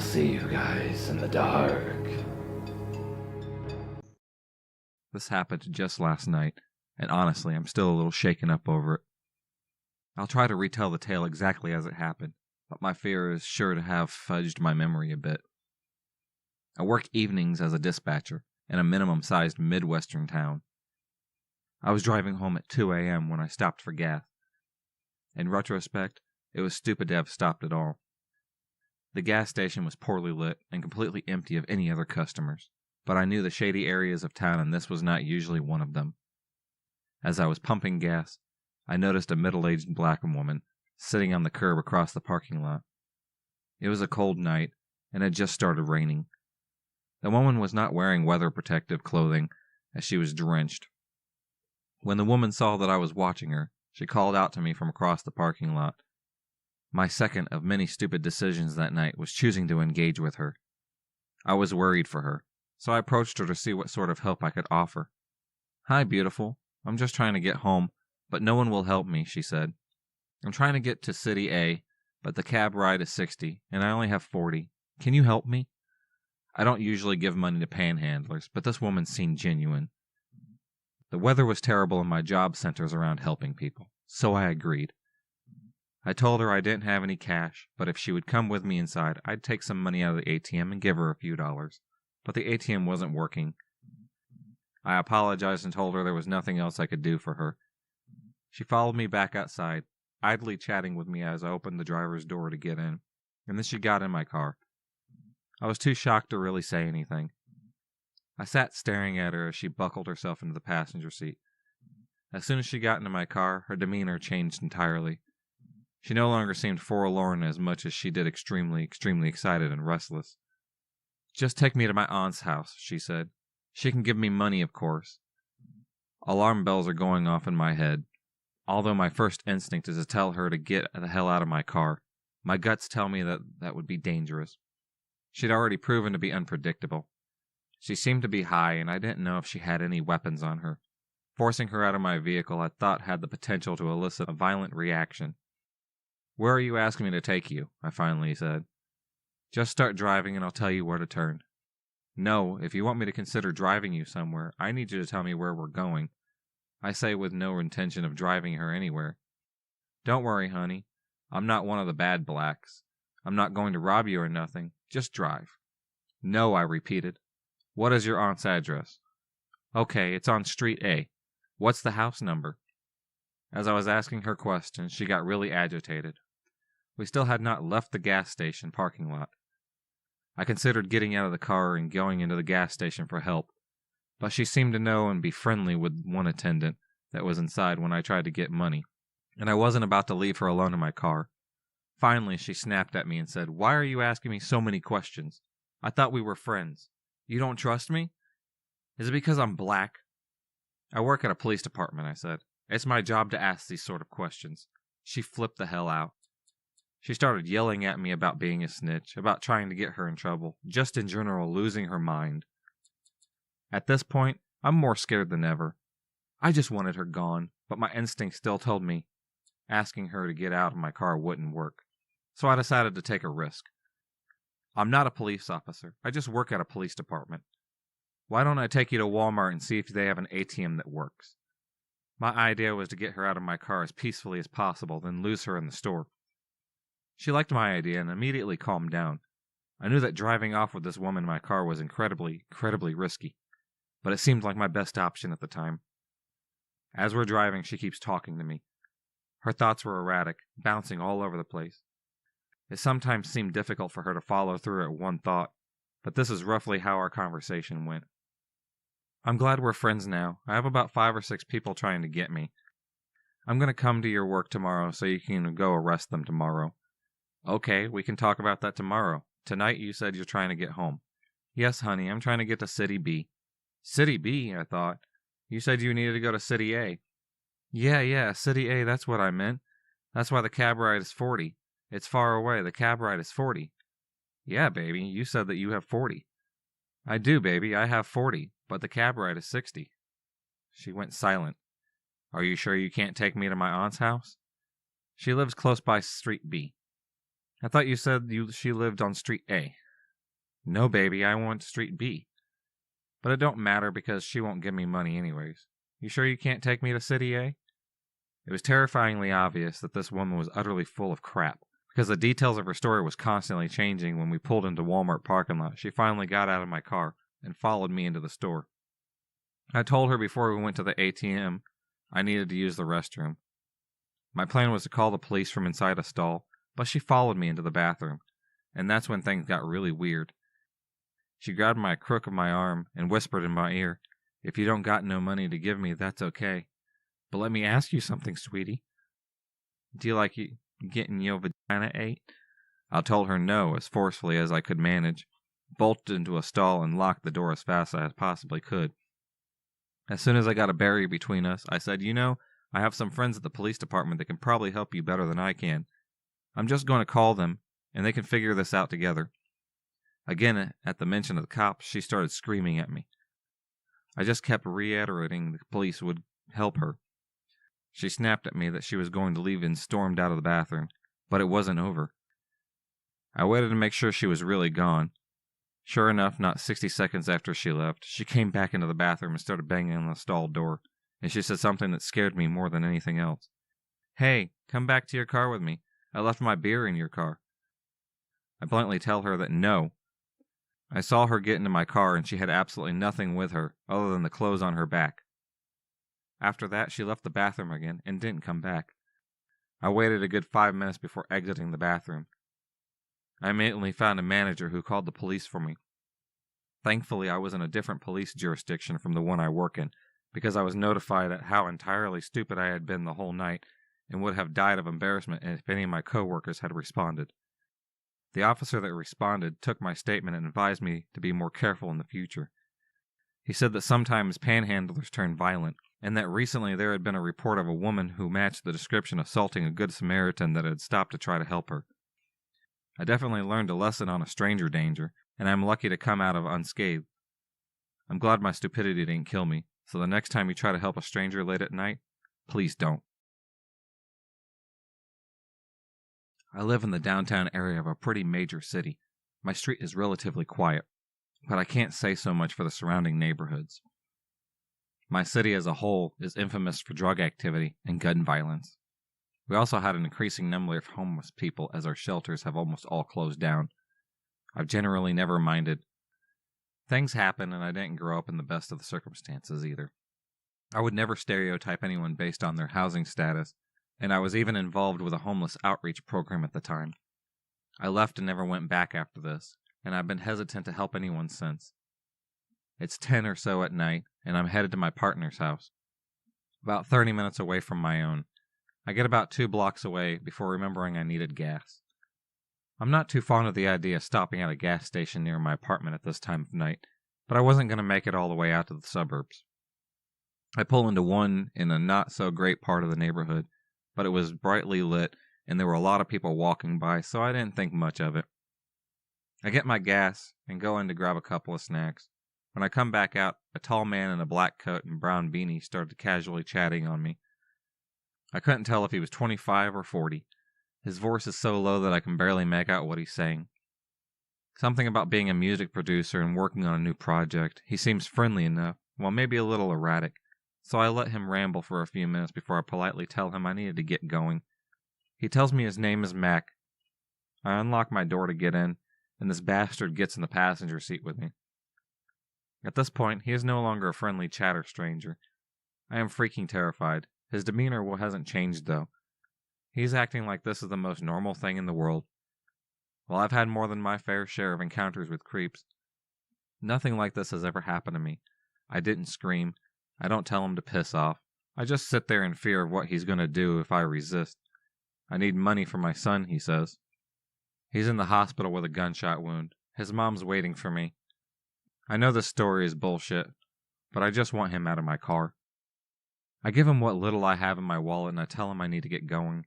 see you guys in the dark. This happened just last night, and honestly, I'm still a little shaken up over it. I'll try to retell the tale exactly as it happened, but my fear is sure to have fudged my memory a bit. I work evenings as a dispatcher in a minimum-sized Midwestern town. I was driving home at 2 a.m. when I stopped for gas. In retrospect, it was stupid to have stopped at all. The gas station was poorly lit and completely empty of any other customers, but I knew the shady areas of town and this was not usually one of them. As I was pumping gas, I noticed a middle-aged black woman sitting on the curb across the parking lot. It was a cold night, and it had just started raining. The woman was not wearing weather protective clothing, as she was drenched. When the woman saw that I was watching her, she called out to me from across the parking lot. My second of many stupid decisions that night was choosing to engage with her. I was worried for her, so I approached her to see what sort of help I could offer. "Hi, beautiful. I'm just trying to get home, but no one will help me," she said. "I'm trying to get to City A, but the cab ride is $60, and I only have $40. Can you help me?" I don't usually give money to panhandlers, but this woman seemed genuine. The weather was terrible and my job centers around helping people, so I agreed. I told her I didn't have any cash, but if she would come with me inside, I'd take some money out of the ATM and give her a few dollars. But the ATM wasn't working. I apologized and told her there was nothing else I could do for her. She followed me back outside, idly chatting with me as I opened the driver's door to get in, and then she got in my car. I was too shocked to really say anything. I sat staring at her as she buckled herself into the passenger seat. As soon as she got into my car, her demeanor changed entirely. She no longer seemed forlorn as much as she did extremely excited and restless. "Just take me to my aunt's house," she said. "She can give me money, of course." Alarm bells are going off in my head. Although my first instinct is to tell her to get the hell out of my car, my guts tell me that would be dangerous. She'd already proven to be unpredictable. She seemed to be high, and I didn't know if she had any weapons on her. Forcing her out of my vehicle I thought had the potential to elicit a violent reaction. "Where are you asking me to take you?" I finally said. "Just start driving and I'll tell you where to turn." "No, if you want me to consider driving you somewhere, I need you to tell me where we're going," I say with no intention of driving her anywhere. "Don't worry, honey. I'm not one of the bad blacks. I'm not going to rob you or nothing. Just drive." "No," I repeated. "What is your aunt's address?" "Okay, it's on Street A. What's the house number?" As I was asking her questions, she got really agitated. We still had not left the gas station parking lot. I considered getting out of the car and going into the gas station for help, but she seemed to know and be friendly with one attendant that was inside when I tried to get money, and I wasn't about to leave her alone in my car. Finally, she snapped at me and said, "Why are you asking me so many questions? I thought we were friends. You don't trust me? Is it because I'm black?" "I work at a police department," I said. "It's my job to ask these sort of questions." She flipped the hell out. She started yelling at me about being a snitch, about trying to get her in trouble, just in general losing her mind. At this point, I'm more scared than ever. I just wanted her gone, but my instinct still told me asking her to get out of my car wouldn't work. So I decided to take a risk. "I'm not a police officer. I just work at a police department. Why don't I take you to Walmart and see if they have an ATM that works?" My idea was to get her out of my car as peacefully as possible, then lose her in the store. She liked my idea and immediately calmed down. I knew that driving off with this woman in my car was incredibly risky, but it seemed like my best option at the time. As we're driving, she keeps talking to me. Her thoughts were erratic, bouncing all over the place. It sometimes seemed difficult for her to follow through at one thought, but this is roughly how our conversation went. "I'm glad we're friends now. I have about 5 or 6 people trying to get me. I'm going to come to your work tomorrow so you can go arrest them tomorrow." "Okay, we can talk about that tomorrow. Tonight you said you're trying to get home." "Yes, honey, I'm trying to get to City B." "City B?" I thought. "You said you needed to go to City A." Yeah, City A, that's what I meant. That's why the cab ride is $40. It's far away. The cab ride is $40. "Yeah, baby, you said that you have $40. "I do, baby, I have $40, but the cab ride is $60. She went silent. "Are you sure you can't take me to my aunt's house?" "She lives close by Street B." "I thought you said she lived on Street A." No, baby, I want Street B. But it don't matter because she won't give me money anyways. You sure you can't take me to City A? It was terrifyingly obvious that this woman was utterly full of crap, because the details of her story was constantly changing. When we pulled into Walmart parking lot, she finally got out of my car and followed me into the store. I told her before we went to the ATM I needed to use the restroom. My plan was to call the police from inside a stall, but she followed me into the bathroom, and that's when things got really weird. She grabbed my crook of my arm and whispered in my ear, "If you don't got no money to give me, that's okay. But let me ask you something, sweetie. Do you like getting your vagina ate?" I told her no as forcefully as I could manage, bolted into a stall, and locked the door as fast as I possibly could. As soon as I got a barrier between us, I said, I have some friends at the police department that can probably help you better than I can. I'm just going to call them, and they can figure this out together. Again, at the mention of the cops, she started screaming at me. I just kept reiterating the police would help her. She snapped at me that she was going to leave and stormed out of the bathroom, but it wasn't over. I waited to make sure she was really gone. Sure enough, not 60 seconds after she left, she came back into the bathroom and started banging on the stall door, and she said something that scared me more than anything else. "Hey, come back to your car with me. I left my beer in your car." I bluntly tell her that no. I saw her get into my car and she had absolutely nothing with her other than the clothes on her back. After that, she left the bathroom again and didn't come back. I waited a good 5 minutes before exiting the bathroom. I immediately found a manager who called the police for me. Thankfully, I was in a different police jurisdiction from the one I work in, because I was notified at how entirely stupid I had been the whole night and would have died of embarrassment if any of my coworkers had responded. The officer that responded took my statement and advised me to be more careful in the future. He said that sometimes panhandlers turn violent, and that recently there had been a report of a woman who matched the description assaulting a good Samaritan that had stopped to try to help her. I definitely learned a lesson on a stranger danger, and I'm lucky to come out of unscathed. I'm glad my stupidity didn't kill me, so the next time you try to help a stranger late at night, please don't. I live in the downtown area of a pretty major city. My street is relatively quiet, but I can't say so much for the surrounding neighborhoods. My city as a whole is infamous for drug activity and gun violence. We also had an increasing number of homeless people as our shelters have almost all closed down. I've generally never minded. Things happen, and I didn't grow up in the best of the circumstances either. I would never stereotype anyone based on their housing status, and I was even involved with a homeless outreach program at the time. I left and never went back after this, and I've been hesitant to help anyone since. It's 10 or so at night, and I'm headed to my partner's house, about 30 minutes away from my own. I get about 2 blocks away before remembering I needed gas. I'm not too fond of the idea of stopping at a gas station near my apartment at this time of night, but I wasn't going to make it all the way out to the suburbs. I pull into one in a not-so-great part of the neighborhood, but it was brightly lit, and there were a lot of people walking by, so I didn't think much of it. I get my gas and go in to grab a couple of snacks. When I come back out, a tall man in a black coat and brown beanie started casually chatting on me. I couldn't tell if he was 25 or 40. His voice is so low that I can barely make out what he's saying. Something about being a music producer and working on a new project. He seems friendly enough, while maybe a little erratic, so I let him ramble for a few minutes before I politely tell him I needed to get going. He tells me his name is Mac. I unlock my door to get in, and this bastard gets in the passenger seat with me. At this point, he is no longer a friendly chatter stranger. I am freaking terrified. His demeanor hasn't changed, though. He's acting like this is the most normal thing in the world. While I've had more than my fair share of encounters with creeps, nothing like this has ever happened to me. I didn't scream. I don't tell him to piss off. I just sit there in fear of what he's going to do if I resist. I need money for my son, he says. He's in the hospital with a gunshot wound. His mom's waiting for me. I know this story is bullshit, but I just want him out of my car. I give him what little I have in my wallet and I tell him I need to get going.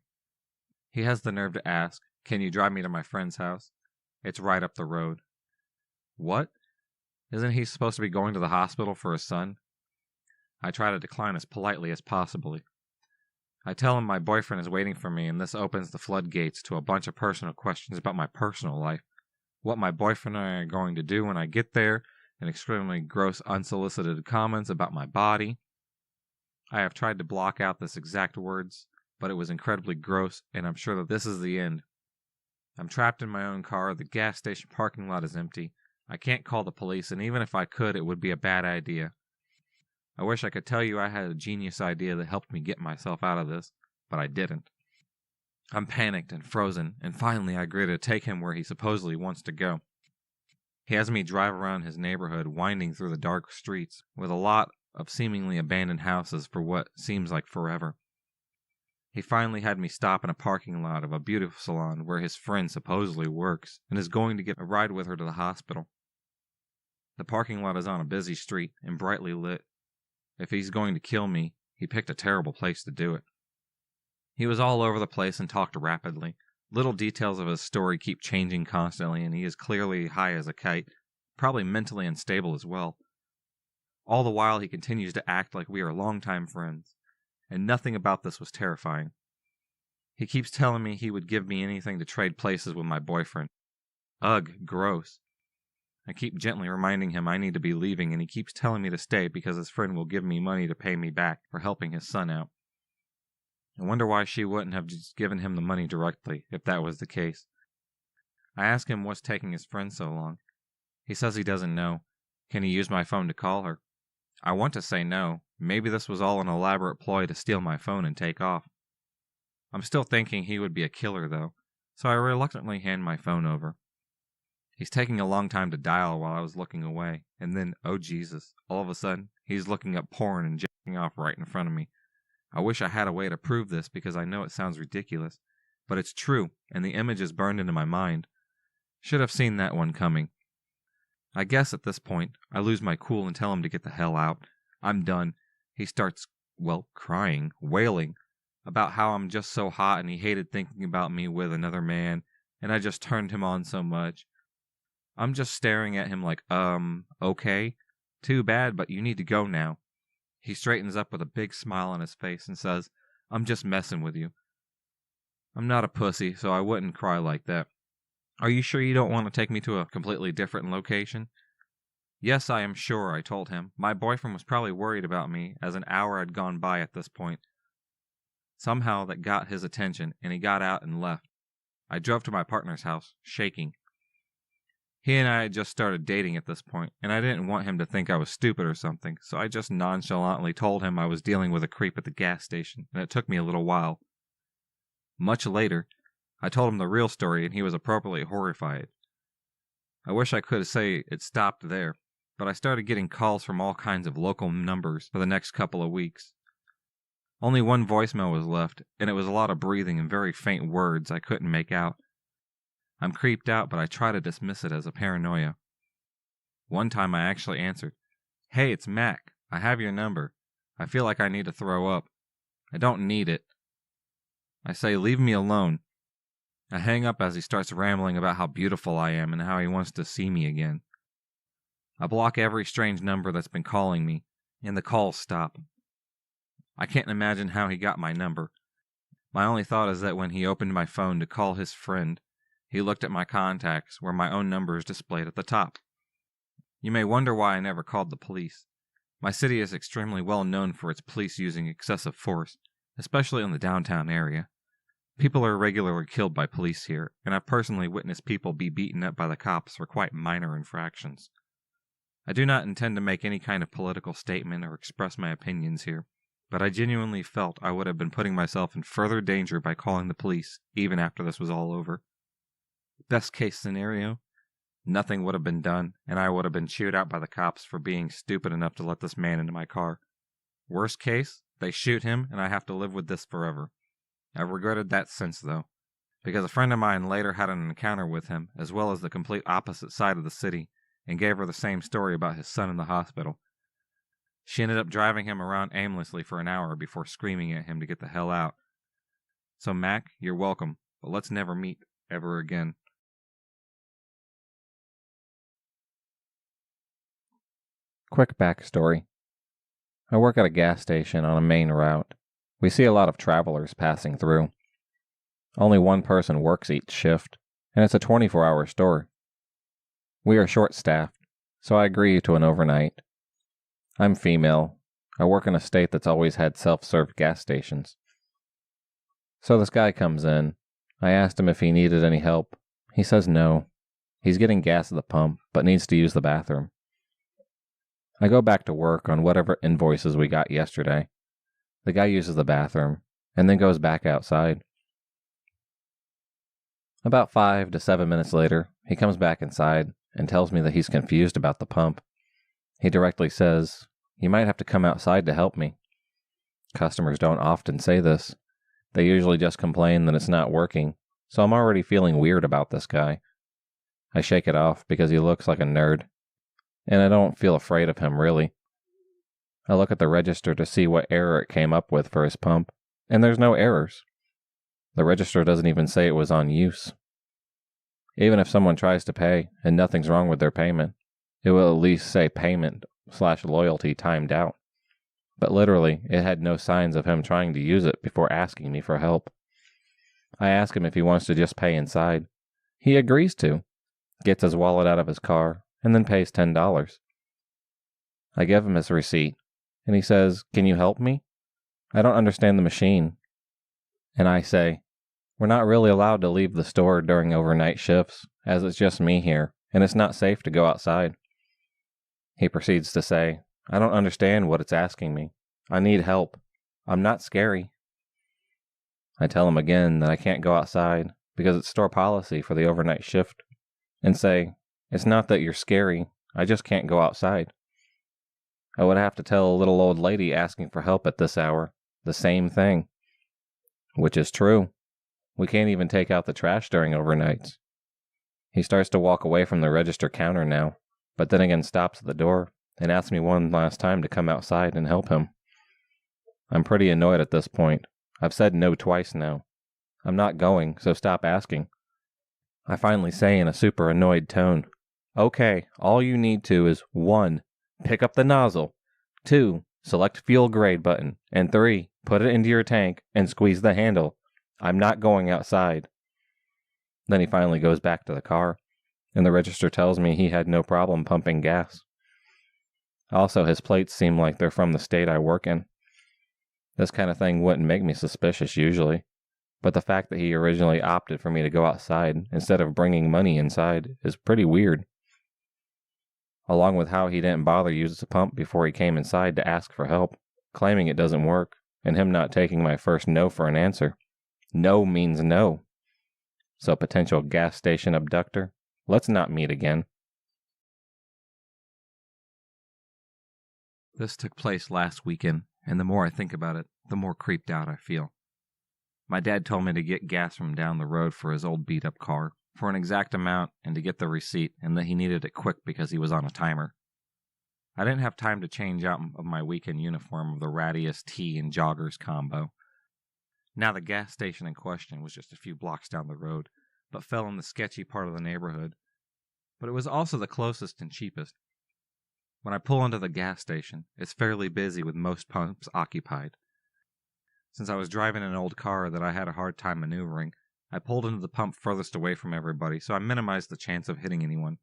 He has the nerve to ask, "Can you drive me to my friend's house? It's right up the road." What? Isn't he supposed to be going to the hospital for his son? I try to decline as politely as possible. I tell him my boyfriend is waiting for me, and this opens the floodgates to a bunch of personal questions about my personal life. what my boyfriend and I are going to do when I get there, and extremely gross unsolicited comments about my body. I have tried to block out this exact words, but it was incredibly gross, and I'm sure that this is the end. I'm trapped in my own car, the gas station parking lot is empty. I can't call the police, and even if I could, it would be a bad idea. I wish I could tell you I had a genius idea that helped me get myself out of this, but I didn't. I'm panicked and frozen, and finally I agree to take him where he supposedly wants to go. He has me drive around his neighborhood, winding through the dark streets, with a lot of seemingly abandoned houses for what seems like forever. He finally had me stop in a parking lot of a beautiful salon where his friend supposedly works, and is going to get a ride with her to the hospital. The parking lot is on a busy street and brightly lit. If he's going to kill me, he picked a terrible place to do it. He was all over the place and talked rapidly. Little details of his story keep changing constantly, and he is clearly high as a kite, probably mentally unstable as well. All the while he continues to act like we are longtime friends, and nothing about this was terrifying. He keeps telling me he would give me anything to trade places with my boyfriend. Ugh, gross. I keep gently reminding him I need to be leaving, and he keeps telling me to stay because his friend will give me money to pay me back for helping his son out. I wonder why she wouldn't have just given him the money directly, if that was the case. I ask him what's taking his friend so long. He says he doesn't know. Can he use my phone to call her? I want to say no. Maybe this was all an elaborate ploy to steal my phone and take off. I'm still thinking he would be a killer, though, so I reluctantly hand my phone over. He's taking a long time to dial while I was looking away, and then, oh Jesus, all of a sudden, he's looking up porn and jacking off right in front of me. I wish I had a way to prove this because I know it sounds ridiculous, but it's true, and the image is burned into my mind. Should have seen that one coming. I guess at this point, I lose my cool and tell him to get the hell out. I'm done. He starts, crying, wailing, about how I'm just so hot and he hated thinking about me with another man, and I just turned him on so much. I'm just staring at him like, okay? Too bad, but you need to go now. He straightens up with a big smile on his face and says, I'm just messing with you. I'm not a pussy, so I wouldn't cry like that. Are you sure you don't want to take me to a completely different location? Yes, I am sure, I told him. My boyfriend was probably worried about me, as an hour had gone by at this point. Somehow that got his attention, and he got out and left. I drove to my partner's house, shaking. He and I had just started dating at this point, and I didn't want him to think I was stupid or something, so I just nonchalantly told him I was dealing with a creep at the gas station, and it took me a little while. Much later, I told him the real story, and he was appropriately horrified. I wish I could say it stopped there, but I started getting calls from all kinds of local numbers for the next couple of weeks. Only one voicemail was left, and it was a lot of breathing and very faint words I couldn't make out. I'm creeped out, but I try to dismiss it as a paranoia. One time I actually answered, Hey, it's Mac. I have your number. I feel like I need to throw up. I don't need it. I say, leave me alone. I hang up as he starts rambling about how beautiful I am and how he wants to see me again. I block every strange number that's been calling me, and the calls stop. I can't imagine how he got my number. My only thought is that when he opened my phone to call his friend, he looked at my contacts where my own number is displayed at the top. You may wonder why I never called the police. My city is extremely well known for its police using excessive force, especially in the downtown area. People are regularly killed by police here, and I've personally witnessed people be beaten up by the cops for quite minor infractions. I do not intend to make any kind of political statement or express my opinions here, but I genuinely felt I would have been putting myself in further danger by calling the police, even after this was all over. Best case scenario, nothing would have been done, and I would have been chewed out by the cops for being stupid enough to let this man into my car. Worst case, they shoot him, and I have to live with this forever. I've regretted that since, though, because a friend of mine later had an encounter with him, as well as the complete opposite side of the city, and gave her the same story about his son in the hospital. She ended up driving him around aimlessly for an hour before screaming at him to get the hell out. So, Mac, you're welcome, but let's never meet ever again. Quick backstory. I work at a gas station on a main route. We see a lot of travelers passing through. Only one person works each shift, and it's a 24-hour store. We are short-staffed, so I agree to an overnight. I'm female. I work in a state that's always had self-serve gas stations. So this guy comes in. I asked him if he needed any help. He says no. He's getting gas at the pump, but needs to use the bathroom. I go back to work on whatever invoices we got yesterday. The guy uses the bathroom, and then goes back outside. About 5 to 7 minutes later, he comes back inside and tells me that he's confused about the pump. He directly says, "You might have to come outside to help me." Customers don't often say this. They usually just complain that it's not working, so I'm already feeling weird about this guy. I shake it off because he looks like a nerd, and I don't feel afraid of him really. I look at the register to see what error it came up with for his pump, and there's no errors. The register doesn't even say it was on use. Even if someone tries to pay and nothing's wrong with their payment, it will at least say payment/loyalty timed out. But literally, it had no signs of him trying to use it before asking me for help. I ask him if he wants to just pay inside. He agrees to, gets his wallet out of his car, and then pays $10. I give him his receipt, and he says, "Can you help me? I don't understand the machine." And I say, "We're not really allowed to leave the store during overnight shifts, as it's just me here, and it's not safe to go outside." He proceeds to say, "I don't understand what it's asking me. I need help. I'm not scary." I tell him again that I can't go outside because it's store policy for the overnight shift, and say, "It's not that you're scary, I just can't go outside." I would have to tell a little old lady asking for help at this hour the same thing. Which is true. We can't even take out the trash during overnights. He starts to walk away from the register counter now, but then again stops at the door and asks me one last time to come outside and help him. I'm pretty annoyed at this point. I've said no twice now. I'm not going, so stop asking. I finally say in a super annoyed tone, "Okay, all you need to is 1. Pick up the nozzle, 2. Select fuel grade button, and 3. Put it into your tank and squeeze the handle. I'm not going outside." Then he finally goes back to the car, and the register tells me he had no problem pumping gas. Also, his plates seem like they're from the state I work in. This kind of thing wouldn't make me suspicious usually, but the fact that he originally opted for me to go outside instead of bringing money inside is pretty weird. Along with how he didn't bother using the pump before he came inside to ask for help, claiming it doesn't work, and him not taking my first no for an answer. No means no. So potential gas station abductor, let's not meet again. This took place last weekend, and the more I think about it, the more creeped out I feel. My dad told me to get gas from down the road for his old beat-up car, for an exact amount, and to get the receipt, and that he needed it quick because he was on a timer. I didn't have time to change out of my weekend uniform of the rattiest tee and joggers combo. Now the gas station in question was just a few blocks down the road, but fell in the sketchy part of the neighborhood. But it was also the closest and cheapest. When I pull into the gas station, it's fairly busy with most pumps occupied. Since I was driving an old car that I had a hard time maneuvering, I pulled into the pump furthest away from everybody, so I minimized the chance of hitting anyone.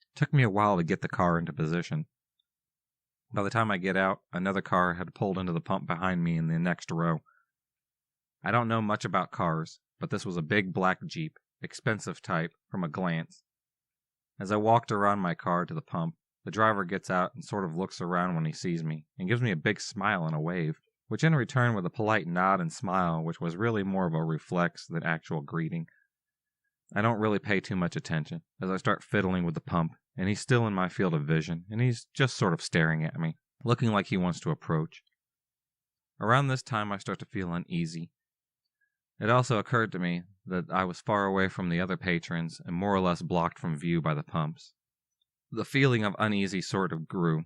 It took me a while to get the car into position. By the time I get out, another car had pulled into the pump behind me in the next row. I don't know much about cars, but this was a big black Jeep, expensive type, from a glance. As I walked around my car to the pump, the driver gets out and sort of looks around when he sees me, and gives me a big smile and a wave, which in return with a polite nod and smile, which was really more of a reflex than actual greeting. I don't really pay too much attention, as I start fiddling with the pump, and he's still in my field of vision, and he's just sort of staring at me, looking like he wants to approach. Around this time I start to feel uneasy. It also occurred to me that I was far away from the other patrons and more or less blocked from view by the pumps. The feeling of uneasy sort of grew.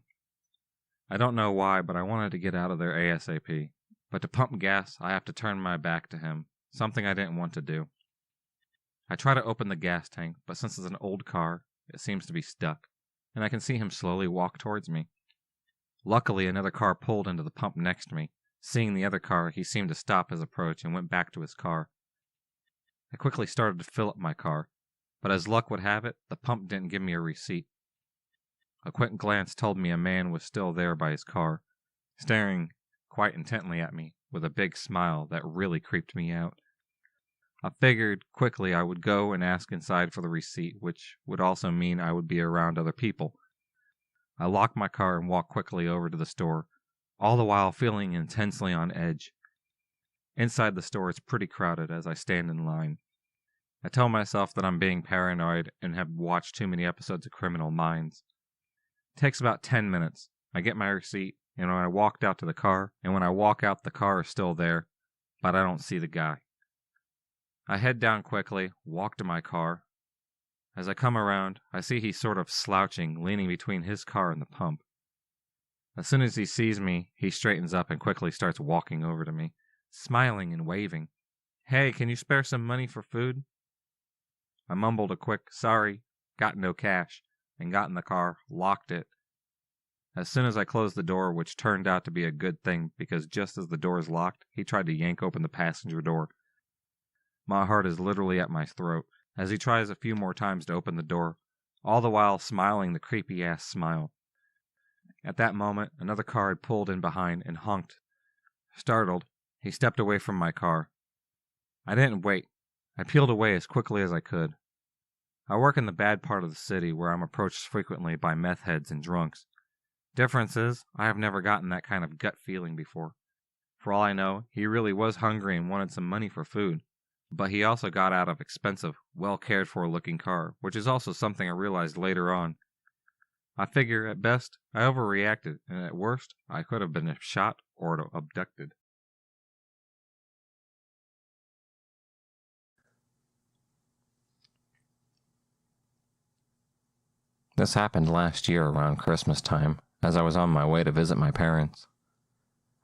I don't know why, but I wanted to get out of there ASAP. But to pump gas, I have to turn my back to him, something I didn't want to do. I try to open the gas tank, but since it's an old car, it seems to be stuck, and I can see him slowly walk towards me. Luckily, another car pulled into the pump next to me. Seeing the other car, he seemed to stop his approach and went back to his car. I quickly started to fill up my car, But as luck would have it, the pump didn't give me a receipt. A quick glance told me a man was still there by his car, staring quite intently at me with a big smile that really creeped me out. I figured quickly I would go and ask inside for the receipt, which would also mean I would be around other people. I locked my car and walked quickly over to the store, all the while feeling intensely on edge. Inside the store it's pretty crowded as I stand in line. I tell myself that I'm being paranoid and have watched too many episodes of Criminal Minds. It takes about 10 minutes. I get my receipt, and when I walk out, the car is still there, but I don't see the guy. I head down quickly, walk to my car. As I come around, I see he's sort of slouching, leaning between his car and the pump. As soon as he sees me, he straightens up and quickly starts walking over to me, smiling and waving. "Hey, can you spare some money for food?" I mumbled a quick, "Sorry, got no cash," and got in the car, locked it. As soon as I closed the door, which turned out to be a good thing because just as the door is locked, he tried to yank open the passenger door. My heart is literally at my throat as he tries a few more times to open the door, all the while smiling the creepy-ass smile. At that moment, another car had pulled in behind and honked. Startled, he stepped away from my car. I didn't wait. I peeled away as quickly as I could. I work in the bad part of the city where I'm approached frequently by meth heads and drunks. Difference is, I have never gotten that kind of gut feeling before. For all I know, he really was hungry and wanted some money for food. But he also got out of expensive, well-cared-for looking car, which is also something I realized later on. I figure, at best, I overreacted, and at worst, I could have been shot or abducted. This happened last year around Christmas time, as I was on my way to visit my parents.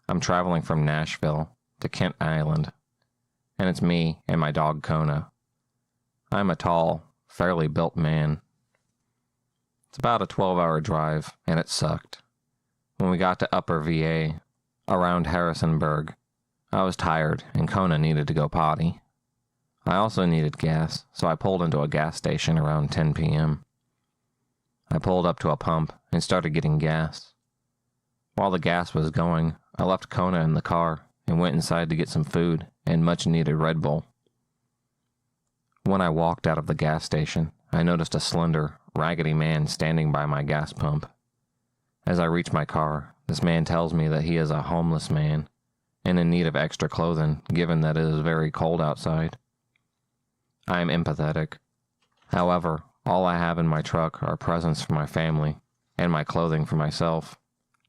I'm traveling from Nashville to Kent Island, and it's me and my dog Kona. I'm a tall, fairly built man. It's about a 12-hour drive, and it sucked. When we got to Upper VA, around Harrisonburg, I was tired, and Kona needed to go potty. I also needed gas, so I pulled into a gas station around 10 p.m. I pulled up to a pump and started getting gas. While the gas was going, I left Kona in the car and went inside to get some food and much-needed Red Bull. When I walked out of the gas station, I noticed a slender, raggedy man standing by my gas pump. As I reach my car, this man tells me that he is a homeless man and in need of extra clothing given that it is very cold outside. I am empathetic. However, all I have in my truck are presents for my family and my clothing for myself.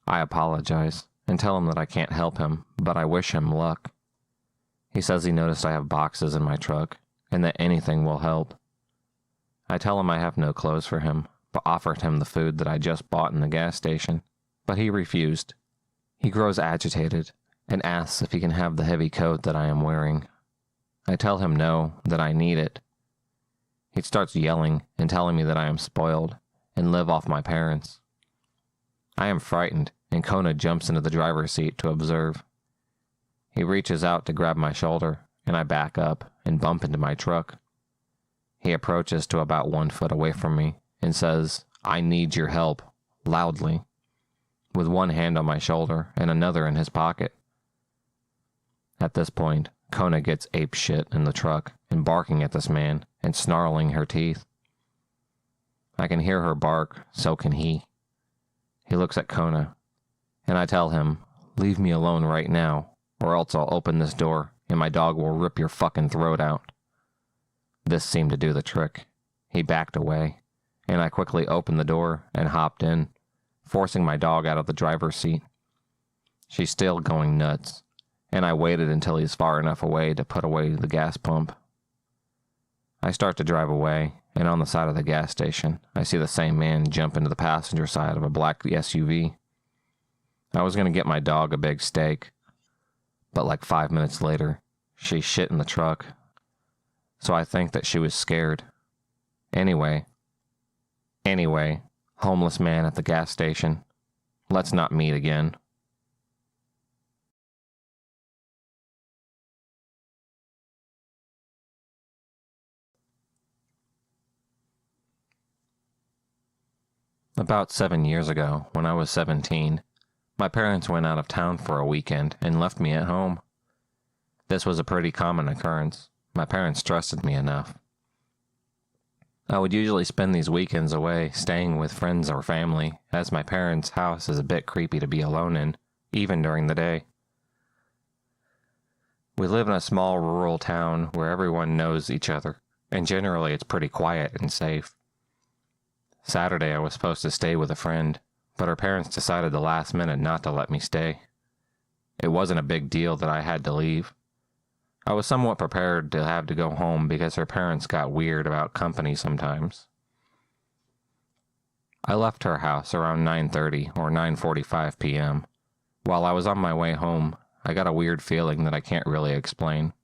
I apologize and tell him that I can't help him, but I wish him luck. He says he noticed I have boxes in my truck and that anything will help. I tell him I have no clothes for him, but offered him the food that I just bought in the gas station, but he refused. He grows agitated and asks if he can have the heavy coat that I am wearing. I tell him no, that I need it. He starts yelling and telling me that I am spoiled and live off my parents. I am frightened, and Kona jumps into the driver's seat to observe. He reaches out to grab my shoulder, and I back up and bump into my truck. He approaches to about 1 foot away from me and says, "I need your help," loudly, with one hand on my shoulder and another in his pocket. At this point, Kona gets apeshit in the truck and barking at this man and snarling her teeth. I can hear her bark, so can he. He looks at Kona, and I tell him, "Leave me alone right now, or else I'll open this door and my dog will rip your fucking throat out." This seemed to do the trick. He backed away, and I quickly opened the door and hopped in, forcing my dog out of the driver's seat. She's still going nuts, and I waited until he's far enough away to put away the gas pump. I start to drive away, and on the side of the gas station, I see the same man jump into the passenger side of a black SUV. I was going to get my dog a big steak, but like 5 minutes later, she shit in the truck, so I think that she was scared. Anyway, homeless man at the gas station, let's not meet again. About 7 years ago, when I was 17, my parents went out of town for a weekend and left me at home. This was a pretty common occurrence. My parents trusted me enough. I would usually spend these weekends away, staying with friends or family, as my parents' house is a bit creepy to be alone in, even during the day. We live in a small rural town where everyone knows each other, and generally it's pretty quiet and safe. Saturday I was supposed to stay with a friend, but her parents decided the last minute not to let me stay. It wasn't a big deal that I had to leave. I was somewhat prepared to have to go home because her parents got weird about company sometimes. I left her house around 9:30 or 9:45 p.m. While I was on my way home, I got a weird feeling that I can't really explain.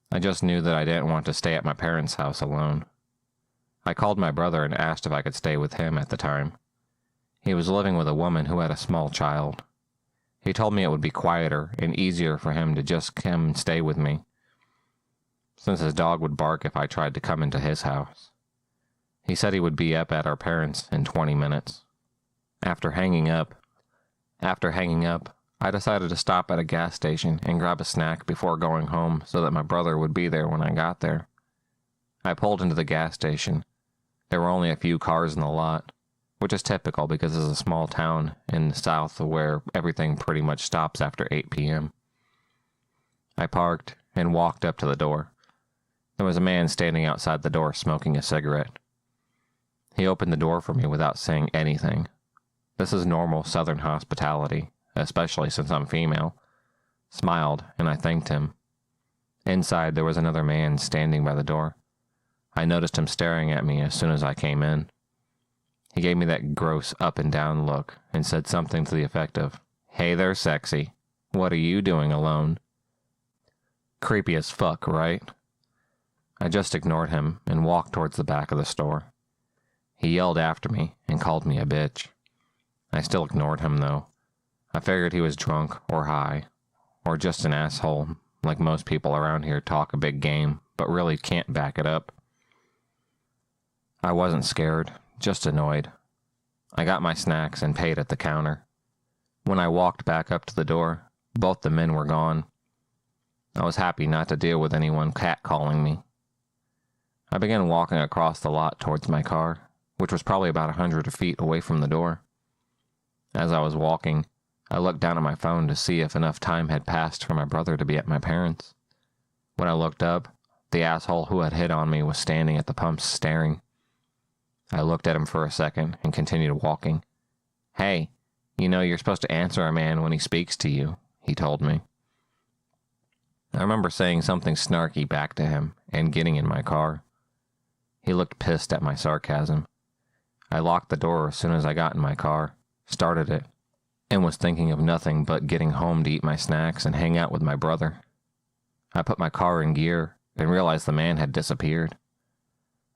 I just knew that I didn't want to stay at my parents' house alone. I called my brother and asked if I could stay with him at the time. He was living with a woman who had a small child. He told me it would be quieter and easier for him to just come and stay with me, since his dog would bark if I tried to come into his house. He said he would be up at our parents' in 20 minutes. After hanging up, I decided to stop at a gas station and grab a snack before going home so that my brother would be there when I got there. I pulled into the gas station. There were only a few cars in the lot, which is typical because it's a small town in the south where everything pretty much stops after 8 p.m. I parked and walked up to the door. There was a man standing outside the door smoking a cigarette. He opened the door for me without saying anything. This is normal Southern hospitality, especially since I'm female. Smiled, and I thanked him. Inside, there was another man standing by the door. I noticed him staring at me as soon as I came in. He gave me that gross up and down look and said something to the effect of, "Hey there, sexy. What are you doing alone?" Creepy as fuck, right? I just ignored him and walked towards the back of the store. He yelled after me and called me a bitch. I still ignored him, though. I figured he was drunk or high, or just an asshole, like most people around here talk a big game, but really can't back it up. I wasn't scared, just annoyed. I got my snacks and paid at the counter. When I walked back up to the door, both the men were gone. I was happy not to deal with anyone catcalling me. I began walking across the lot towards my car, which was probably about 100 feet away from the door. As I was walking, I looked down at my phone to see if enough time had passed for my brother to be at my parents'. When I looked up, the asshole who had hit on me was standing at the pumps staring. I looked at him for a second and continued walking. "Hey, you know you're supposed to answer a man when he speaks to you," he told me. I remember saying something snarky back to him and getting in my car. He looked pissed at my sarcasm. I locked the door as soon as I got in my car, started it, and was thinking of nothing but getting home to eat my snacks and hang out with my brother. I put my car in gear and realized the man had disappeared.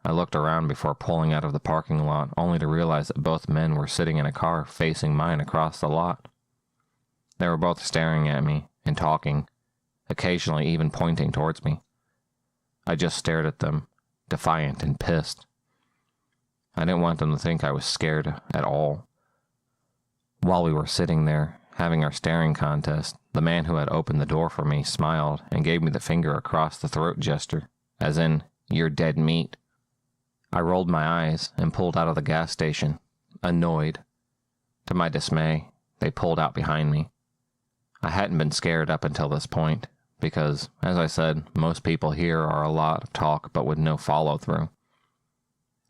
I looked around before pulling out of the parking lot, only to realize that both men were sitting in a car facing mine across the lot. They were both staring at me and talking, occasionally even pointing towards me. I just stared at them, defiant and pissed. I didn't want them to think I was scared at all. While we were sitting there, having our staring contest, the man who had opened the door for me smiled and gave me the finger across the throat gesture, as in, "You're dead meat." I rolled my eyes and pulled out of the gas station, annoyed. To my dismay, they pulled out behind me. I hadn't been scared up until this point, because, as I said, most people here are a lot of talk but with no follow-through.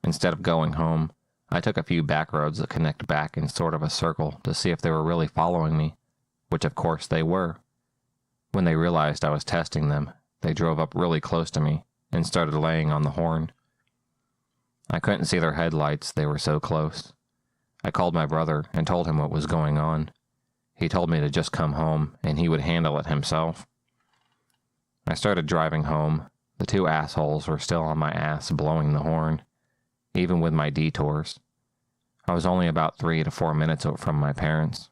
Instead of going home, I took a few back roads that connect back in sort of a circle to see if they were really following me, which of course they were. When they realized I was testing them, they drove up really close to me and started laying on the horn. I couldn't see their headlights, they were so close. I called my brother and told him what was going on. He told me to just come home and he would handle it himself. I started driving home. The two assholes were still on my ass blowing the horn, even with my detours. I was only about 3 to 4 minutes from my parents.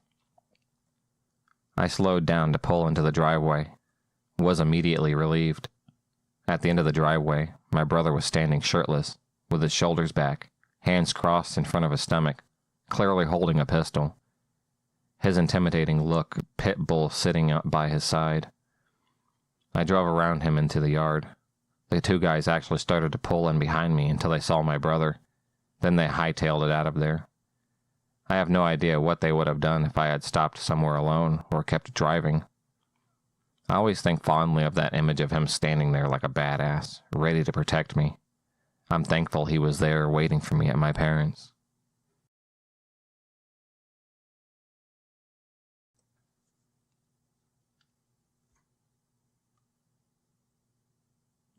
I slowed down to pull into the driveway, was immediately relieved. At the end of the driveway, my brother was standing shirtless, with his shoulders back, hands crossed in front of his stomach, clearly holding a pistol. His intimidating look, pit bull sitting up by his side. I drove around him into the yard. The two guys actually started to pull in behind me until they saw my brother. Then they hightailed it out of there. I have no idea what they would have done if I had stopped somewhere alone or kept driving. I always think fondly of that image of him standing there like a badass, ready to protect me. I'm thankful he was there waiting for me at my parents'.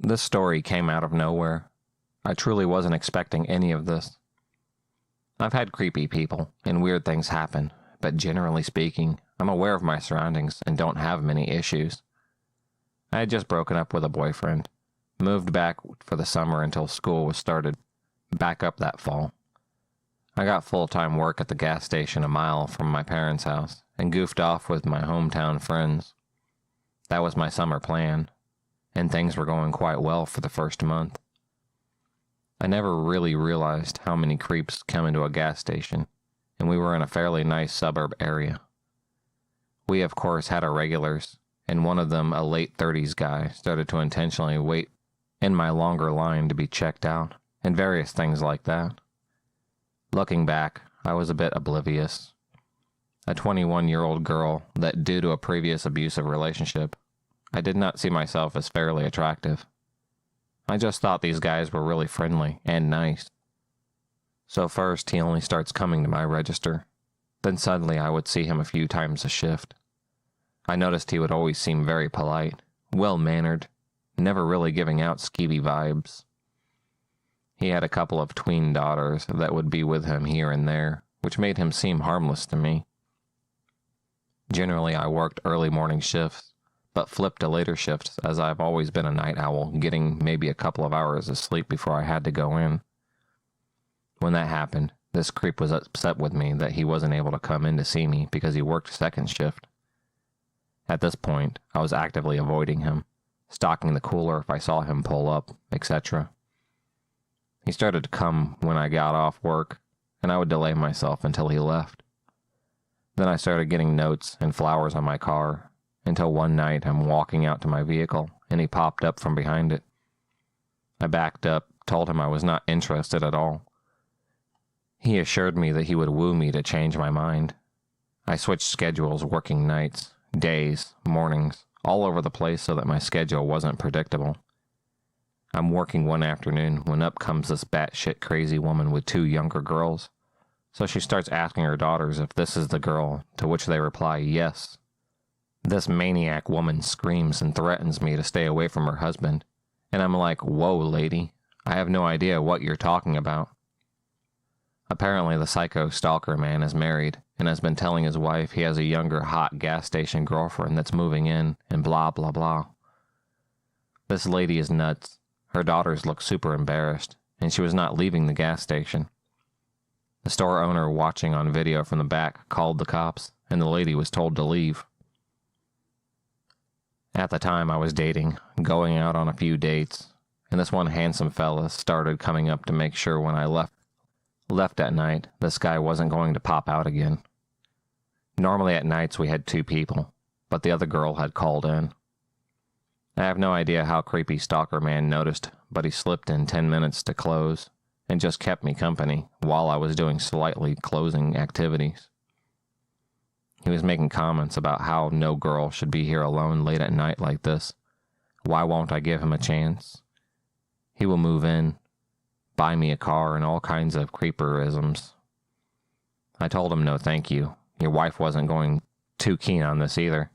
This story came out of nowhere. I truly wasn't expecting any of this. I've had creepy people, and weird things happen, but generally speaking, I'm aware of my surroundings and don't have many issues. I had just broken up with a boyfriend, moved back for the summer until school was started, back up that fall. I got full-time work at the gas station a mile from my parents' house, and goofed off with my hometown friends. That was my summer plan, and things were going quite well for the first month. I never really realized how many creeps come into a gas station, and we were in a fairly nice suburb area. We, of course, had our regulars, and one of them, a late 30s guy, started to intentionally wait in my longer line to be checked out, and various things like that. Looking back, I was a bit oblivious. A 21-year-old girl that, due to a previous abusive relationship, I did not see myself as fairly attractive. I just thought these guys were really friendly and nice. So first, he only starts coming to my register. Then suddenly I would see him a few times a shift. I noticed he would always seem very polite, well-mannered, never really giving out skeevy vibes. He had a couple of tween daughters that would be with him here and there, which made him seem harmless to me. Generally, I worked early morning shifts, but flipped to later shifts as I've always been a night owl, getting maybe a couple of hours of sleep before I had to go in. When that happened, this creep was upset with me that he wasn't able to come in to see me because he worked second shift. At this point, I was actively avoiding him, stocking the cooler if I saw him pull up, etc. He started to come when I got off work, and I would delay myself until he left. Then I started getting notes and flowers on my car, until one night I'm walking out to my vehicle, and he popped up from behind it. I backed up, told him I was not interested at all. He assured me that he would woo me to change my mind. I switched schedules, working nights, days, mornings, all over the place so that my schedule wasn't predictable. I'm working one afternoon when up comes this batshit crazy woman with two younger girls. So she starts asking her daughters if this is the girl, to which they reply yes. This maniac woman screams and threatens me to stay away from her husband, and I'm like, whoa, lady, I have no idea what you're talking about. Apparently the psycho stalker man is married, and has been telling his wife he has a younger hot gas station girlfriend that's moving in, and blah blah blah. This lady is nuts. Her daughters look super embarrassed, and she was not leaving the gas station. The store owner, watching on video from the back, called the cops, and the lady was told to leave. At the time, I was dating, going out on a few dates, and this one handsome fella started coming up to make sure when I left at night, this guy wasn't going to pop out again. Normally at nights we had 2 people, but the other girl had called in. I have no idea how creepy stalker man noticed, but he slipped in 10 minutes to close, and just kept me company while I was doing slightly closing activities. He was making comments about how no girl should be here alone late at night like this. Why won't I give him a chance? He will move in, buy me a car, and all kinds of creeperisms. I told him no thank you. Your wife wasn't going too keen on this either.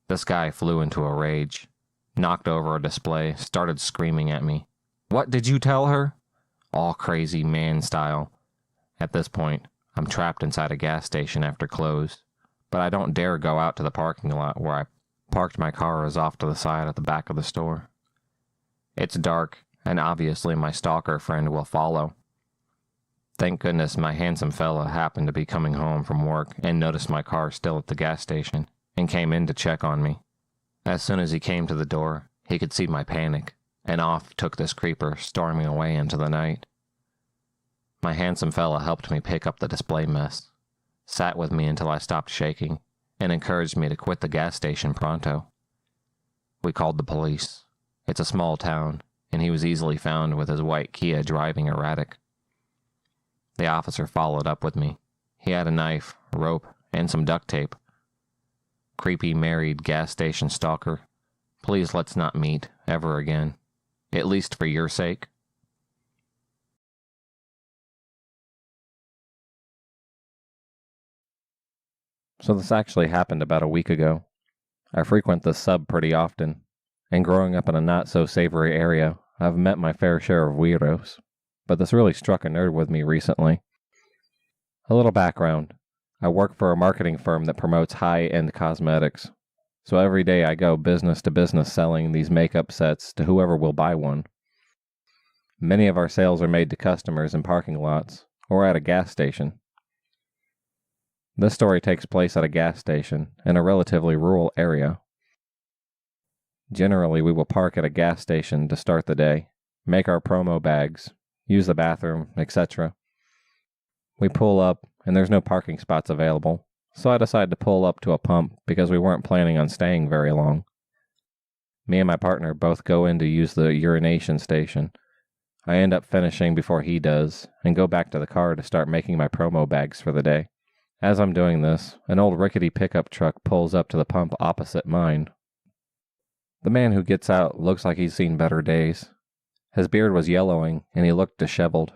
This guy flew into a rage, knocked over a display, started screaming at me. What did you tell her? All crazy man style. At this point, I'm trapped inside a gas station after close, but I don't dare go out to the parking lot where I parked my car is off to the side at the back of the store. It's dark, and obviously my stalker friend will follow. Thank goodness my handsome fella happened to be coming home from work and noticed my car still at the gas station, and came in to check on me. As soon as he came to the door, he could see my panic, and off took this creeper storming away into the night. My handsome fella helped me pick up the display mess, sat with me until I stopped shaking, and encouraged me to quit the gas station pronto. We called the police. It's a small town, and he was easily found with his white Kia driving erratic. The officer followed up with me. He had a knife, rope, and some duct tape. Creepy married gas station stalker. Please let's not meet ever again. At least for your sake. So this actually happened about a week ago. I frequent this sub pretty often, and growing up in a not-so-savory area, I've met my fair share of weirdos, but this really struck a nerve with me recently. A little background. I work for a marketing firm that promotes high-end cosmetics, so every day I go business to business selling these makeup sets to whoever will buy one. Many of our sales are made to customers in parking lots or at a gas station. This story takes place at a gas station in a relatively rural area. Generally, we will park at a gas station to start the day, make our promo bags, use the bathroom, etc. We pull up, and there's no parking spots available, so I decide to pull up to a pump because we weren't planning on staying very long. Me and my partner both go in to use the urination station. I end up finishing before he does, and go back to the car to start making my promo bags for the day. As I'm doing this, an old rickety pickup truck pulls up to the pump opposite mine. The man who gets out looks like he's seen better days. His beard was yellowing, and he looked disheveled.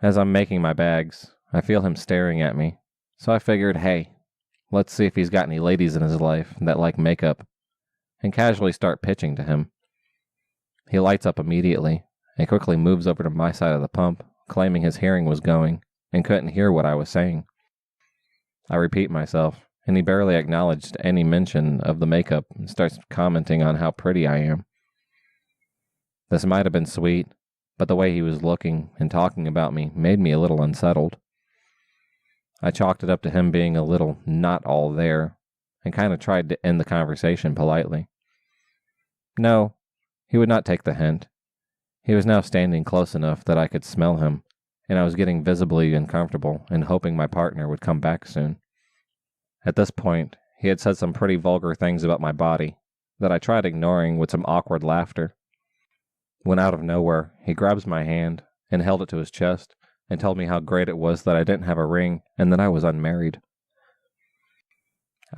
As I'm making my bags, I feel him staring at me, so I figured, hey, let's see if he's got any ladies in his life that like makeup, and casually start pitching to him. He lights up immediately, and quickly moves over to my side of the pump, claiming his hearing was going, and couldn't hear what I was saying. I repeat myself, and he barely acknowledged any mention of the makeup and starts commenting on how pretty I am. This might have been sweet, but the way he was looking and talking about me made me a little unsettled. I chalked it up to him being a little not all there, and kind of tried to end the conversation politely. No, he would not take the hint. He was now standing close enough that I could smell him, and I was getting visibly uncomfortable and hoping my partner would come back soon. At this point, he had said some pretty vulgar things about my body that I tried ignoring with some awkward laughter. When out of nowhere, he grabs my hand and held it to his chest and told me how great it was that I didn't have a ring and that I was unmarried.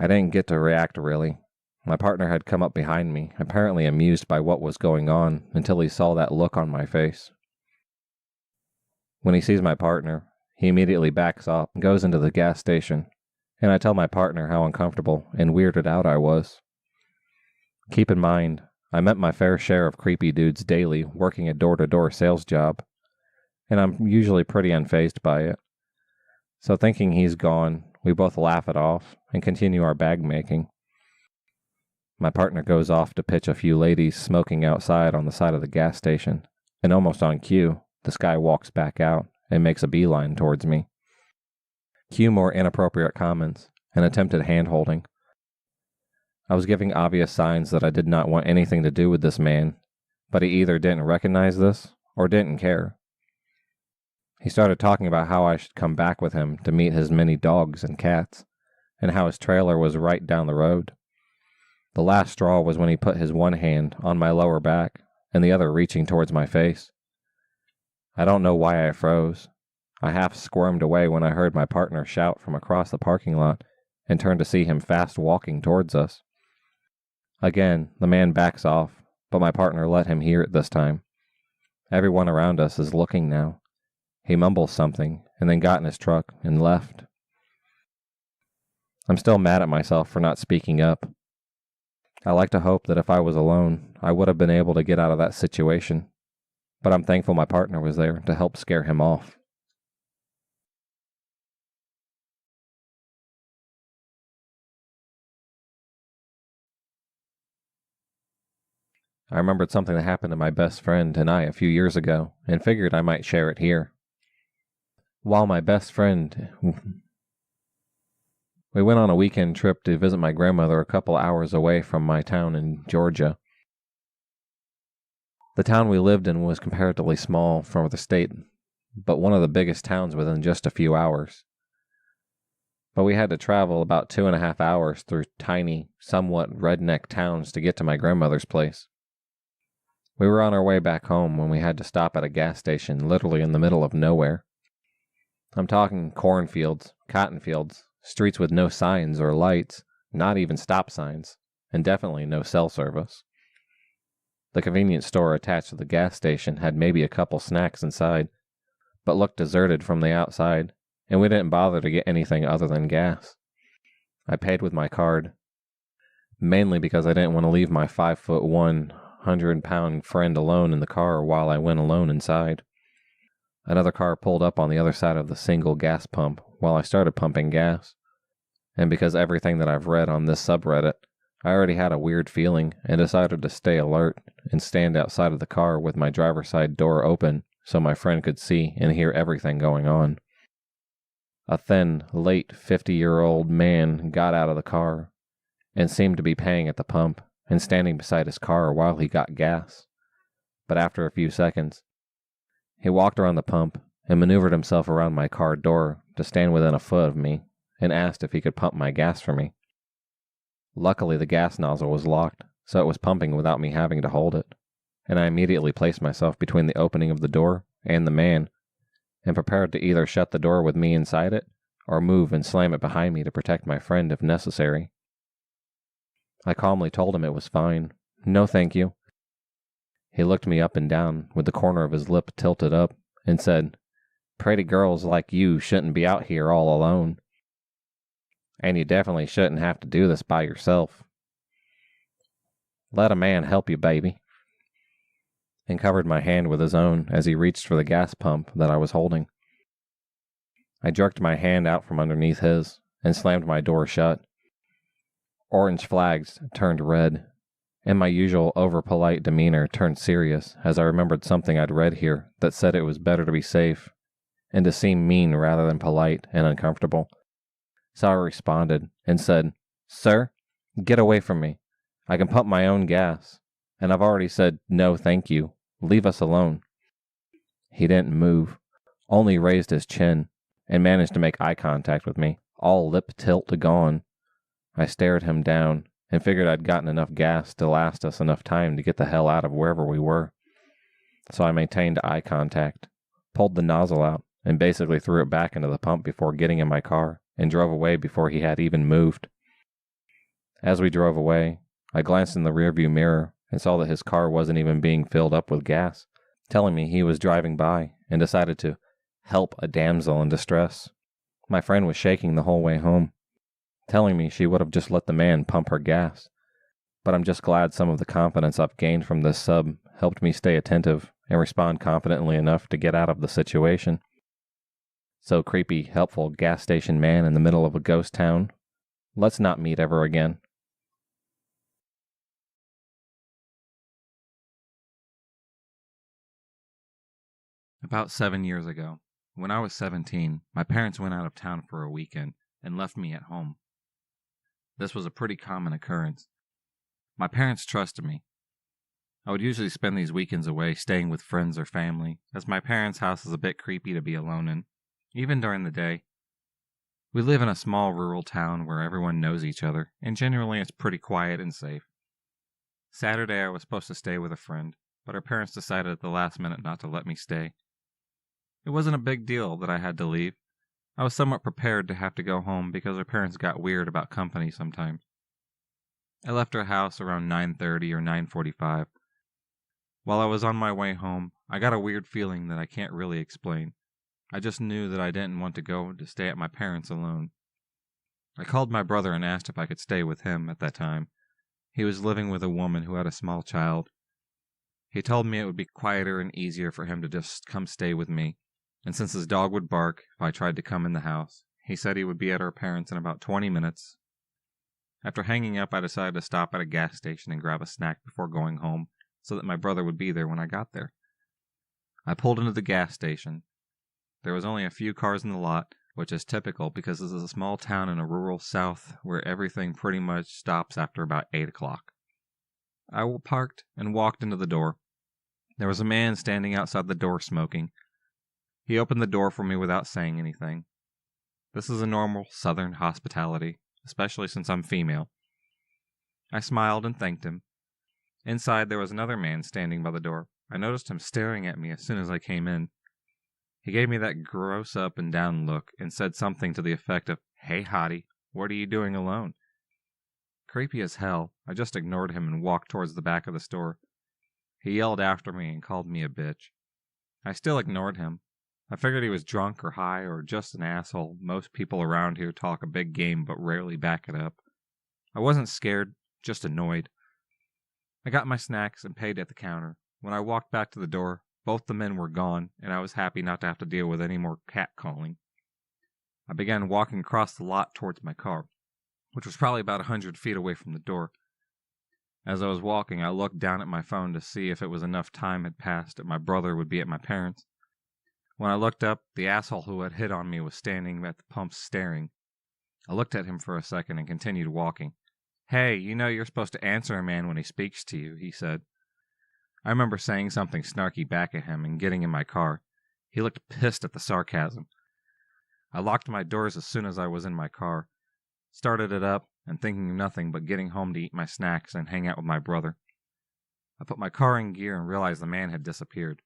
I didn't get to react really. My partner had come up behind me, apparently amused by what was going on until he saw that look on my face. When he sees my partner, he immediately backs off and goes into the gas station, and I tell my partner how uncomfortable and weirded out I was. Keep in mind, I met my fair share of creepy dudes daily working a door-to-door sales job, and I'm usually pretty unfazed by it. So thinking he's gone, we both laugh it off and continue our bag making. My partner goes off to pitch a few ladies smoking outside on the side of the gas station, and almost on cue, this guy walks back out and makes a beeline towards me. Cue more inappropriate comments and attempted hand-holding. I was giving obvious signs that I did not want anything to do with this man, but he either didn't recognize this or didn't care. He started talking about how I should come back with him to meet his many dogs and cats, and how his trailer was right down the road. The last straw was when he put his one hand on my lower back and the other reaching towards my face. I don't know why I froze. I half squirmed away when I heard my partner shout from across the parking lot and turned to see him fast walking towards us. Again, the man backs off, but my partner let him hear it this time. Everyone around us is looking now. He mumbles something and then got in his truck and left. I'm still mad at myself for not speaking up. I like to hope that if I was alone, I would have been able to get out of that situation, but I'm thankful my partner was there to help scare him off. I remembered something that happened to my best friend and I a few years ago, and figured I might share it here. While my best friend... We went on a weekend trip to visit my grandmother a couple hours away from my town in Georgia. The town we lived in was comparatively small for the state, but one of the biggest towns within just a few hours. But we had to travel about 2.5 hours through tiny, somewhat redneck towns to get to my grandmother's place. We were on our way back home when we had to stop at a gas station literally in the middle of nowhere. I'm talking cornfields, cotton fields, streets with no signs or lights, not even stop signs, and definitely no cell service. The convenience store attached to the gas station had maybe a couple snacks inside, but looked deserted from the outside, and we didn't bother to get anything other than gas. I paid with my card, mainly because I didn't want to leave my 5'1", 100-pound friend alone in the car while I went alone inside. Another car pulled up on the other side of the single gas pump while I started pumping gas. And because everything that I've read on this subreddit, I already had a weird feeling and decided to stay alert and stand outside of the car with my driver's side door open so my friend could see and hear everything going on. A thin, late 50-year-old man got out of the car and seemed to be paying at the pump and standing beside his car while he got gas. But after a few seconds, he walked around the pump and maneuvered himself around my car door to stand within a foot of me and asked if he could pump my gas for me. Luckily, the gas nozzle was locked, so it was pumping without me having to hold it, and I immediately placed myself between the opening of the door and the man and prepared to either shut the door with me inside it or move and slam it behind me to protect my friend if necessary. I calmly told him it was fine. No, thank you. He looked me up and down with the corner of his lip tilted up and said, "Pretty girls like you shouldn't be out here all alone. And you definitely shouldn't have to do this by yourself. Let a man help you, baby." And covered my hand with his own as he reached for the gas pump that I was holding. I jerked my hand out from underneath his and slammed my door shut. Orange flags turned red, and my usual over-polite demeanor turned serious as I remembered something I'd read here that said it was better to be safe and to seem mean rather than polite and uncomfortable. So I responded and said, "Sir, get away from me. I can pump my own gas, and I've already said no thank you. Leave us alone." He didn't move, only raised his chin and managed to make eye contact with me, all lip tilt gone. I stared him down and figured I'd gotten enough gas to last us enough time to get the hell out of wherever we were. So I maintained eye contact, pulled the nozzle out, and basically threw it back into the pump before getting in my car and drove away before he had even moved. As we drove away, I glanced in the rearview mirror and saw that his car wasn't even being filled up with gas, telling me he was driving by and decided to help a damsel in distress. My friend was shaking the whole way home, telling me she would have just let the man pump her gas. But I'm just glad some of the confidence I've gained from this sub helped me stay attentive and respond confidently enough to get out of the situation. So creepy, helpful gas station man in the middle of a ghost town, let's not meet ever again. About 7 years ago, when I was 17, my parents went out of town for a weekend and left me at home. This was a pretty common occurrence. My parents trusted me. I would usually spend these weekends away staying with friends or family, as my parents' house is a bit creepy to be alone in, even during the day. We live in a small rural town where everyone knows each other, and generally it's pretty quiet and safe. Saturday I was supposed to stay with a friend, but our parents decided at the last minute not to let me stay. It wasn't a big deal that I had to leave. I was somewhat prepared to have to go home because our parents got weird about company sometimes. I left our house around 9:30 or 9:45. While I was on my way home, I got a weird feeling that I can't really explain. I just knew that I didn't want to go to stay at my parents' alone. I called my brother and asked if I could stay with him at that time. He was living with a woman who had a small child. He told me it would be quieter and easier for him to just come stay with me, and since his dog would bark if I tried to come in the house, he said he would be at our parents' in about 20 minutes. After hanging up, I decided to stop at a gas station and grab a snack before going home, so that my brother would be there when I got there. I pulled into the gas station. There was only a few cars in the lot, which is typical because this is a small town in a rural south where everything pretty much stops after about 8 o'clock. I parked and walked into the door. There was a man standing outside the door smoking. He opened the door for me without saying anything. This is a normal Southern hospitality, especially since I'm female. I smiled and thanked him. Inside, there was another man standing by the door. I noticed him staring at me as soon as I came in. He gave me that gross up and down look and said something to the effect of, "Hey, hottie, what are you doing alone?" Creepy as hell, I just ignored him and walked towards the back of the store. He yelled after me and called me a bitch. I still ignored him. I figured he was drunk or high or just an asshole. Most people around here talk a big game but rarely back it up. I wasn't scared, just annoyed. I got my snacks and paid at the counter. When I walked back to the door, both the men were gone, and I was happy not to have to deal with any more catcalling. I began walking across the lot towards my car, which was probably about 100 feet away from the door. As I was walking, I looked down at my phone to see if it was enough time had passed that my brother would be at my parents'. When I looked up, the asshole who had hit on me was standing at the pump staring. I looked at him for a second and continued walking. "Hey, you know you're supposed to answer a man when he speaks to you," he said. I remember saying something snarky back at him and getting in my car. He looked pissed at the sarcasm. I locked my doors as soon as I was in my car, started it up, and thinking of nothing but getting home to eat my snacks and hang out with my brother. I put my car in gear and realized the man had disappeared.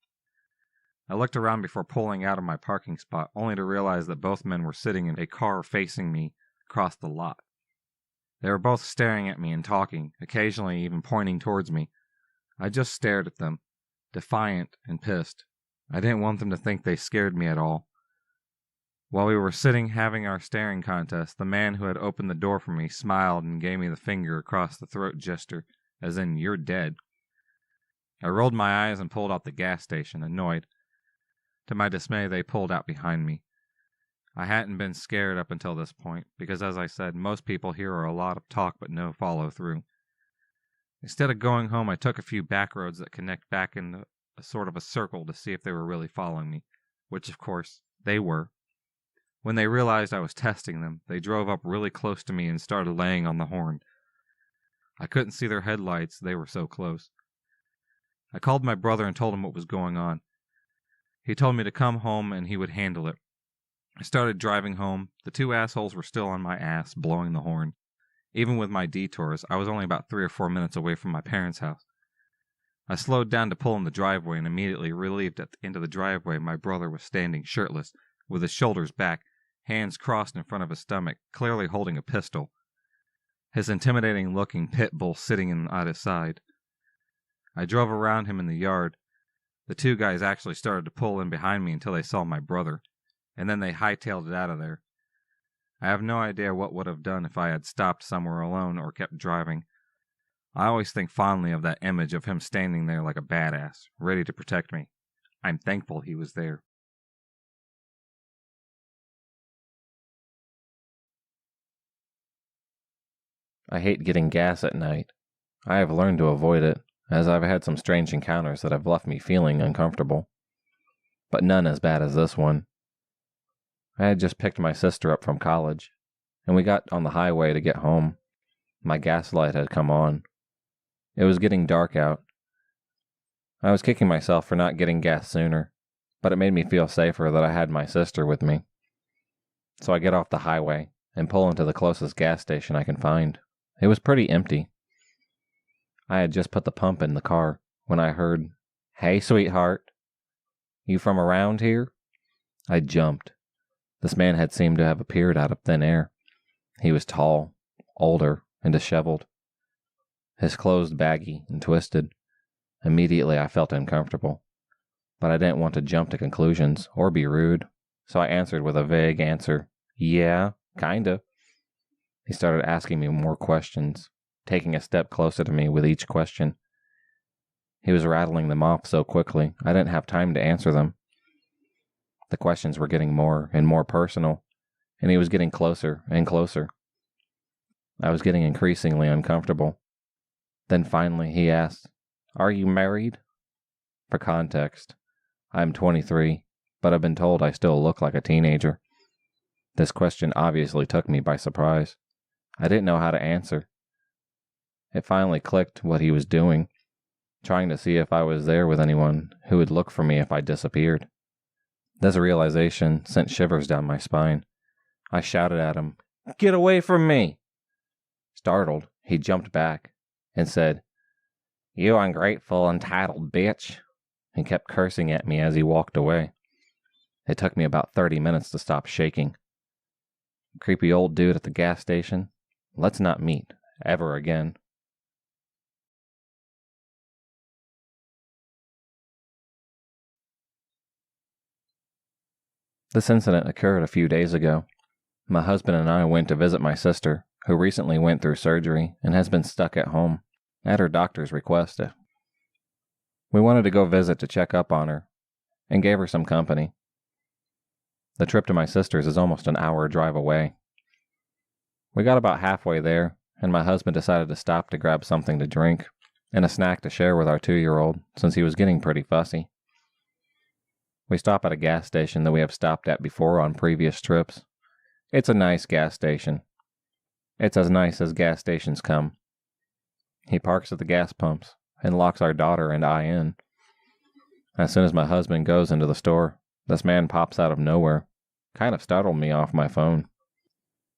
I looked around before pulling out of my parking spot, only to realize that both men were sitting in a car facing me across the lot. They were both staring at me and talking, occasionally even pointing towards me. I just stared at them, defiant and pissed. I didn't want them to think they scared me at all. While we were sitting having our staring contest, the man who had opened the door for me smiled and gave me the finger across the throat gesture, as in, "You're dead." I rolled my eyes and pulled out the gas station, annoyed. To my dismay, they pulled out behind me. I hadn't been scared up until this point, because as I said, most people here are a lot of talk but no follow-through. Instead of going home, I took a few back roads that connect back in a sort of a circle to see if they were really following me, which, of course, they were. When they realized I was testing them, they drove up really close to me and started laying on the horn. I couldn't see their headlights, they were so close. I called my brother and told him what was going on. He told me to come home and he would handle it. I started driving home. The two assholes were still on my ass, blowing the horn. Even with my detours, I was only about 3 or 4 minutes away from my parents' house. I slowed down to pull in the driveway and immediately relieved at the end of the driveway my brother was standing shirtless, with his shoulders back, hands crossed in front of his stomach, clearly holding a pistol. His intimidating-looking pit bull sitting at his side. I drove around him in the yard. The two guys actually started to pull in behind me until they saw my brother, and then they hightailed it out of there. I have no idea what would have done if I had stopped somewhere alone or kept driving. I always think fondly of that image of him standing there like a badass, ready to protect me. I'm thankful he was there. I hate getting gas at night. I have learned to avoid it, as I've had some strange encounters that have left me feeling uncomfortable. But none as bad as this one. I had just picked my sister up from college, and we got on the highway to get home. My gas light had come on. It was getting dark out. I was kicking myself for not getting gas sooner, but it made me feel safer that I had my sister with me. So I get off the highway and pull into the closest gas station I can find. It was pretty empty. I had just put the pump in the car when I heard, "Hey, sweetheart, you from around here?" I jumped. This man had seemed to have appeared out of thin air. He was tall, older, and disheveled. His clothes baggy and twisted. Immediately I felt uncomfortable, but I didn't want to jump to conclusions or be rude, so I answered with a vague answer, "Yeah, kinda." He started asking me more questions, taking a step closer to me with each question. He was rattling them off so quickly, I didn't have time to answer them. The questions were getting more and more personal, and he was getting closer and closer. I was getting increasingly uncomfortable. Then finally he asked, "Are you married?" For context, I am 23, but I've been told I still look like a teenager. This question obviously took me by surprise. I didn't know how to answer. It finally clicked what he was doing, trying to see if I was there with anyone who would look for me if I disappeared. This realization sent shivers down my spine. I shouted at him, "Get away from me!" Startled, he jumped back and said, "You ungrateful, entitled bitch," and kept cursing at me as he walked away. It took me about 30 minutes to stop shaking. Creepy old dude at the gas station, let's not meet ever again. This incident occurred a few days ago. My husband and I went to visit my sister, who recently went through surgery and has been stuck at home, at her doctor's request. We wanted to go visit to check up on her, and gave her some company. The trip to my sister's is almost an hour drive away. We got about halfway there, and my husband decided to stop to grab something to drink, and a snack to share with our 2-year-old, since he was getting pretty fussy. We stop at a gas station that we have stopped at before on previous trips. It's a nice gas station. It's as nice as gas stations come. He parks at the gas pumps and locks our daughter and I in. As soon as my husband goes into the store, this man pops out of nowhere. Kind of startled me off my phone.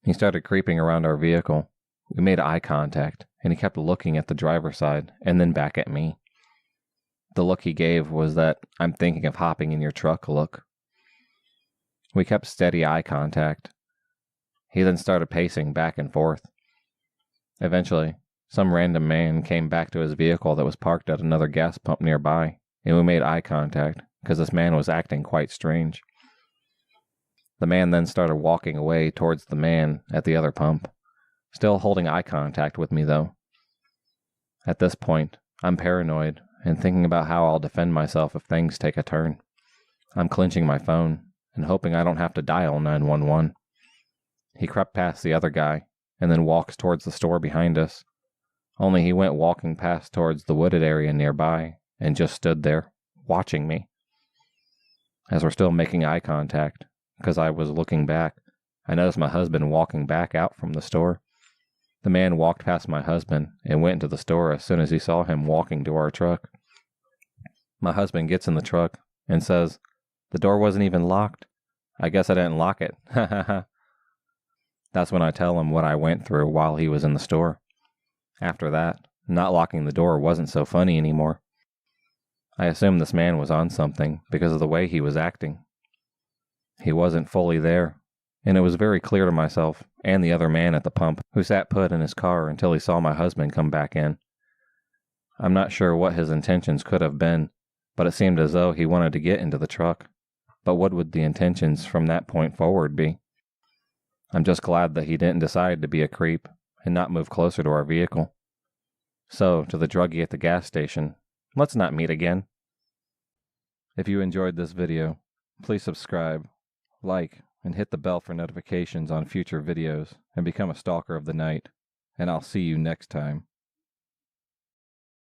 He started creeping around our vehicle. We made eye contact, and he kept looking at the driver's side and then back at me. The look he gave was that "I'm thinking of hopping in your truck" look. We kept steady eye contact. He then started pacing back and forth. Eventually, some random man came back to his vehicle that was parked at another gas pump nearby, and we made eye contact because this man was acting quite strange. The man then started walking away towards the man at the other pump, still holding eye contact with me though. At this point, I'm paranoid and thinking about how I'll defend myself if things take a turn. I'm clenching my phone and hoping I don't have to dial 911. He crept past the other guy and then walks towards the store behind us. Only he went walking past towards the wooded area nearby and just stood there, watching me. As we're still making eye contact, because I was looking back, I noticed my husband walking back out from the store. The man walked past my husband and went into the store as soon as he saw him walking to our truck. My husband gets in the truck and says, "The door wasn't even locked. I guess I didn't lock it." Ha ha ha. That's when I tell him what I went through while he was in the store. After that, not locking the door wasn't so funny anymore. I assumed this man was on something because of the way he was acting. He wasn't fully there, and it was very clear to myself and the other man at the pump who sat put in his car until he saw my husband come back in. I'm not sure what his intentions could have been, but it seemed as though he wanted to get into the truck. But what would the intentions from that point forward be? I'm just glad that he didn't decide to be a creep and not move closer to our vehicle. So, to the druggie at the gas station, let's not meet again. If you enjoyed this video, please subscribe, like, and hit the bell for notifications on future videos and become a stalker of the night, and I'll see you next time.